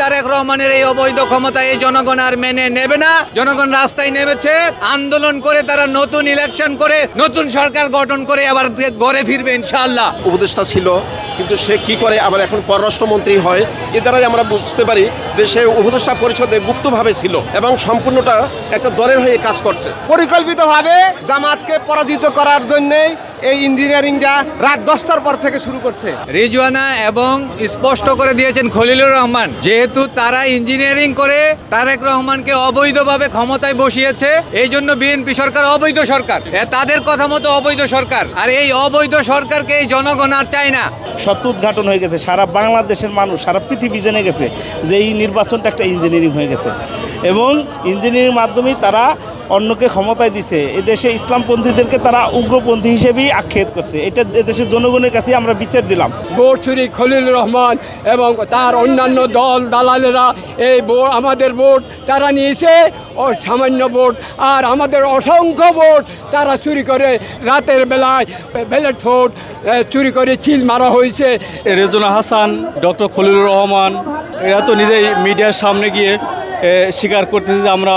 তারেক রহমানের এই অবৈধ ক্ষমতা এই জনগণ আর মেনে নেবে না। জনগণ রাস্তায় নেমেছে, আন্দোলন করে তারা নতুন ইলেকশন করে নতুন সরকার গঠন করে আবার ঘরে ফিরবে ইনশাআল্লাহ। উপদেষ্টা ছিল, কিন্তু সে কি করে আবার এখন পররাষ্ট্রমন্ত্রী হয়, এ দ্বারাই আমরা বুঝতে পারি যে সে উপদেষ্টা পরিষদে গুপ্তভাবে ছিল এবং সম্পূর্ণটা একটা দলের হয়ে কাজ করছে। পরিকল্পিতভাবে জামাতকে পরাজিত করার জন্যই এই ইঞ্জিনিয়ারিংটা রাত 10টার পর থেকে শুরু করছে। রিজওয়ানা এবং স্পষ্ট করে দিয়েছেন খলিলুর রহমান, যেহেতু তারা ইঞ্জিনিয়ারিং করে তারেক রহমানকে অবৈধভাবে ক্ষমতায় বসিয়েছে, এই জন্য বিএনপি সরকার অবৈধ সরকার, তাদের কথা মতো অবৈধ সরকার। আর এই অবৈধ সরকারকে এই জনগণ আর চায় না। সত্য উদ্ঘাটন হয়ে গেছে, সারা বাংলাদেশের মানুষ, সারা পৃথিবী জেনে গেছে যে এই নির্বাচনটা একটা ইঞ্জিনিয়ারিং হয়ে গেছে এবং ইঞ্জিনিয়ারিং মাধ্যমেই তারা অন্যকে ক্ষমতায় দিছে। এদেশে ইসলামপন্থীদেরকে তারা উগ্রপন্থী হিসেবেই আখ্যায়িত করছে। এটা এদেশের জনগণের কাছে আমরা বিচার দিলাম। ভোট চুরি খলিলুর রহমান এবং তার অন্যান্য দল দালালেরা এই আমাদের ভোট তারা নিয়েছে, ও সামান্য ভোট, আর আমাদের অসংখ্য ভোট তারা চুরি করে রাতের বেলায় ব্যালট ভোট চুরি করে চিল মারা হয়েছে। রেজওয়ানা হাসান, ডক্টর খলিলুর রহমান এরা তো নিজেই মিডিয়ার সামনে গিয়ে স্বীকার করতেছে যে আমরা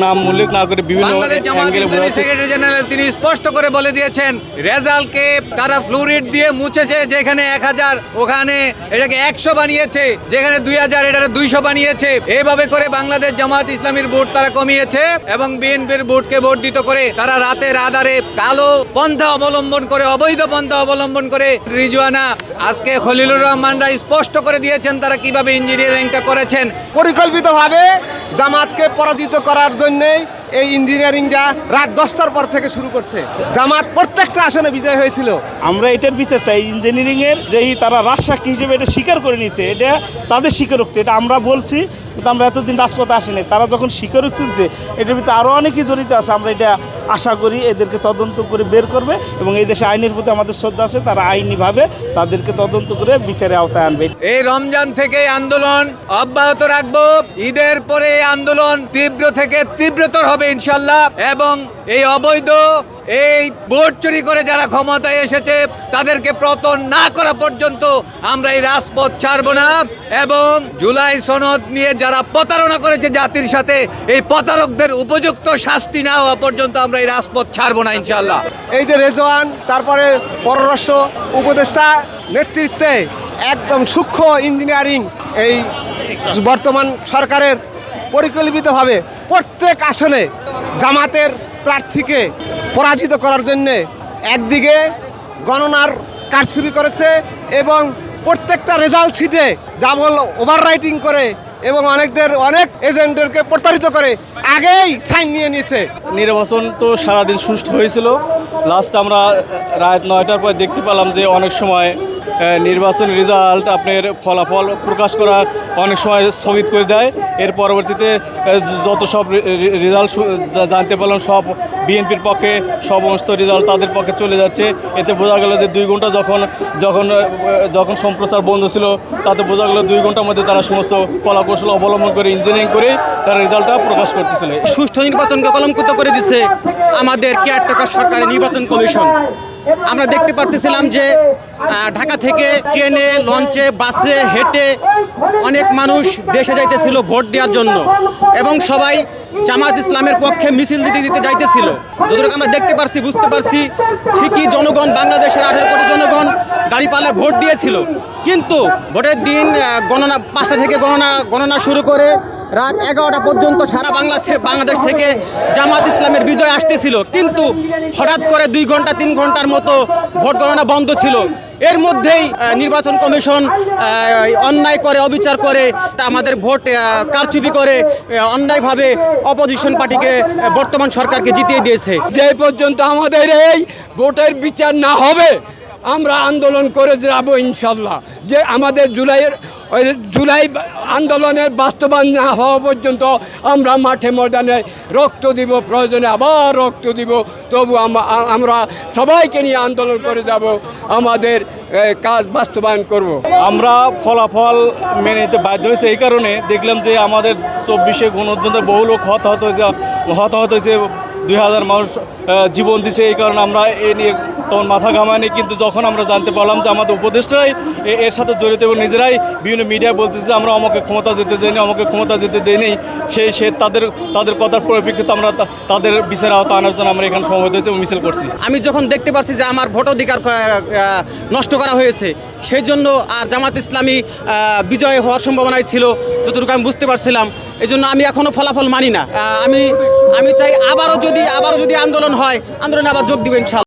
নাম উল্লেখ না করে বিভিন্ন বাংলাদেশ জামাত ইসলামী সেক্রেটারি জেনারেল তিনি স্পষ্ট করে বলে দিয়েছেন, রেজাল্টকে তারা ফ্লুরিড দিয়ে মুছেছে, যেখানে 1000 ওখানে এটাকে 100 বানিয়েছে, যেখানে 2000 এটাকে 200 বানিয়েছে। এইভাবে করে বাংলাদেশ জামাত ইসলামীর ভোট তারা কমিয়েছে এবং বিএনপির ভোটকে বর্ধিত করে তারা রাতের আধারে কালো পন্থা অবলম্বন করে, অবৈধ পন্থা অবলম্বন করে রিজওয়ানা আজকে খলিলুর রহমানরা স্পষ্ট করে দিয়েছেন তারা কিভাবে ইঞ্জিনিয়ারিংটা করেছেন। পরিকল্পিতভাবে জামাতকে পরাজিত করার জন্যই এই ইঞ্জিনিয়ারিংটা রাত 10টার পর থেকে শুরু করছে। জামাত প্রত্যেকটা আসনে বিজয় হয়েছিল। আমরা এটার বিচার চাই। ইঞ্জিনিয়ারিংয়ের যেই তারা রাজসাক্ষী হিসেবে এটা স্বীকার করে নিয়েছে, এটা তাদের স্বীকারোক্তি, এটা আমরা বলছি, কিন্তু আমরা এতদিন রাজপথে আসেনি। তারা যখন স্বীকারোক্তি দিচ্ছে, এটার ভিতরে আরও অনেকেই জড়িত আছে। আমরা এটা আশা করি এদেরকে তদন্ত করে বের করবে এবং এই দেশে আইনের প্রতি আমাদের শ্রদ্ধা আছে, তারা আইনিভাবে তাদেরকে তদন্ত করে বিচারের আওতায় আনবে। এই রমজান থেকে আন্দোলন অব্যাহত রাখবো, ঈদের পরে আন্দোলন তীব্র থেকে তীব্রতর হবে ইনশাল্লাহ। এবং এই অবৈধ এই ভোট চুরি করে যারা ক্ষমতায় এসেছে তাদেরকে পতন না করা পর্যন্ত আমরা এই রাজপথ ছাড়বো না। এবং জুলাই সনদ নিয়ে যারা প্রতারণা করেছে জাতির সাথে, এই প্রতারকদের উপযুক্ত শাস্তি না হওয়া পর্যন্ত আমরা এই রাজপথ ছাড়বো না ইনশাল্লাহ। এই যে রেজওয়ান, তারপরে পররাষ্ট্র উপদেষ্টা নেতৃত্বে একদম সূক্ষ্ম ইঞ্জিনিয়ারিং এই বর্তমান সরকারের পরিকল্পিতভাবে প্রত্যেক আসনে জামাতের প্রার্থীকে পরাজিত করার জন্যে একদিকে গণনার কারচুপি করেছে এবং প্রত্যেকটা রেজাল্ট শিটে ডাবল ওভাররাইটিং করে এবং অনেক এজেন্টদেরকে প্রতারিত করে আগেই সাইন নিয়ে নিয়েছে। নির্বাচন তো সারাদিন সুষ্ঠু হয়েছিল। লাস্ট আমরা রাত 9টার পর দেখতে পেলাম যে অনেক সময় নির্বাচন রেজাল্ট আপনার ফলাফল প্রকাশ করার অনেক সময় স্থগিত করে দেয়। এর পরবর্তীতে যত সব রেজাল্ট জানতে পারলাম সব বিএনপির পক্ষে, সমস্ত রেজাল্ট তাদের পক্ষে চলে যাচ্ছে। এতে বোঝা গেল যে 2 ঘন্টা যখন সম্প্রচার বন্ধ ছিল, তাতে বোঝা গেল 2 ঘন্টার মধ্যে তারা সমস্ত কলাকৌশল অবলম্বন করে ইঞ্জিনিয়ারিং করে তারা রেজাল্টটা প্রকাশ করতেছিল। সুষ্ঠু নির্বাচনকে কলঙ্কিত করে দিচ্ছে আমাদের কেয়ারটেকার সরকারের নির্বাচন কমিশন। আমরা দেখতে পারতেছিলাম যে ঢাকা থেকে ট্রেনে, লঞ্চে, বাসে, হেঁটে অনেক মানুষ দেশে যাইতেছিল ভোট দেওয়ার জন্য এবং সবাই জামাত ইসলামের পক্ষে মিছিল দিতে যাইতেছিল। যতটুকু আমরা দেখতে পারছি, বুঝতে পারছি, ঠিকই জনগণ, বাংলাদেশের 18 কোটি জনগণ দাঁড়িপাল্লায় ভোট দিয়েছিল। কিন্তু ভোটের দিন গণনা 5টা থেকে গণনা শুরু করে রাত 11টা পর্যন্ত সারা বাংলাদেশ থেকে জামাত ইসলামের বিজয় আসতেছিল। কিন্তু হঠাৎ করে 2 ঘন্টা 3 ঘন্টার মতো ভোট গণনা বন্ধ ছিল। এর মধ্যেই নির্বাচন কমিশন অন্যায় করে, অবিচার করে, আমাদের ভোট কারচুপি করে অন্যায়ভাবে অপোজিশন পার্টিকে, বর্তমান সরকারকে জিতিয়ে দিয়েছে। যে পর্যন্ত আমাদের এই ভোটের বিচার না হবে আমরা আন্দোলন করে যাব ইনশাল্লাহ। যে আমাদের জুলাই আন্দোলনের বাস্তবায়ন না হওয়া পর্যন্ত আমরা মাঠে ময়দানে রক্ত দিব, প্রয়োজনে আবার রক্ত দিব, তবু আমরা সবাইকে নিয়ে আন্দোলন করে যাব, আমাদের কাজ বাস্তবায়ন করব। আমরা ফলাফল মেনে নিতে বাধ্য হয়েছে। এই কারণে দেখলাম যে আমাদের 24-এ গণঅভ্যুত্থানে বহু লোক হতাহত হয়েছে, 2000 মানুষ জীবন দিছে। এই কারণে আমরা এ নিয়ে তখন মাথা ঘামাইনি, কিন্তু যখন আমরা জানতে পারলাম যে আমাদের উপদেষ্টারাই এর সাথে জড়িত এবং নিজেরাই বিভিন্ন মিডিয়ায় বলতেছে যে আমরা আমাকে ক্ষমতা দিতে দেয়নি, আমাকে ক্ষমতা দিতে দেয়নি, সে তাদের কথার পরিপ্রেক্ষিতে আমরা তাদের বিচার আওতা আনার জন্য আমরা এখানে সমবেত হয়েছি এবং মিছিল করছি। আমি যখন দেখতে পারছি যে আমার ভোটাধিকার নষ্ট করা হয়েছে, সেই জন্য আর জামাত ইসলামী বিজয় হওয়ার সম্ভাবনাই ছিল যতটুকু আমি বুঝতে পারছিলাম। এই জন্য আমি এখনও ফলাফল মানি না। আমি চাই আবারও যদি আন্দোলন হয়, আন্দোলনে আবার যোগ দিব ইনশাল্লাহ।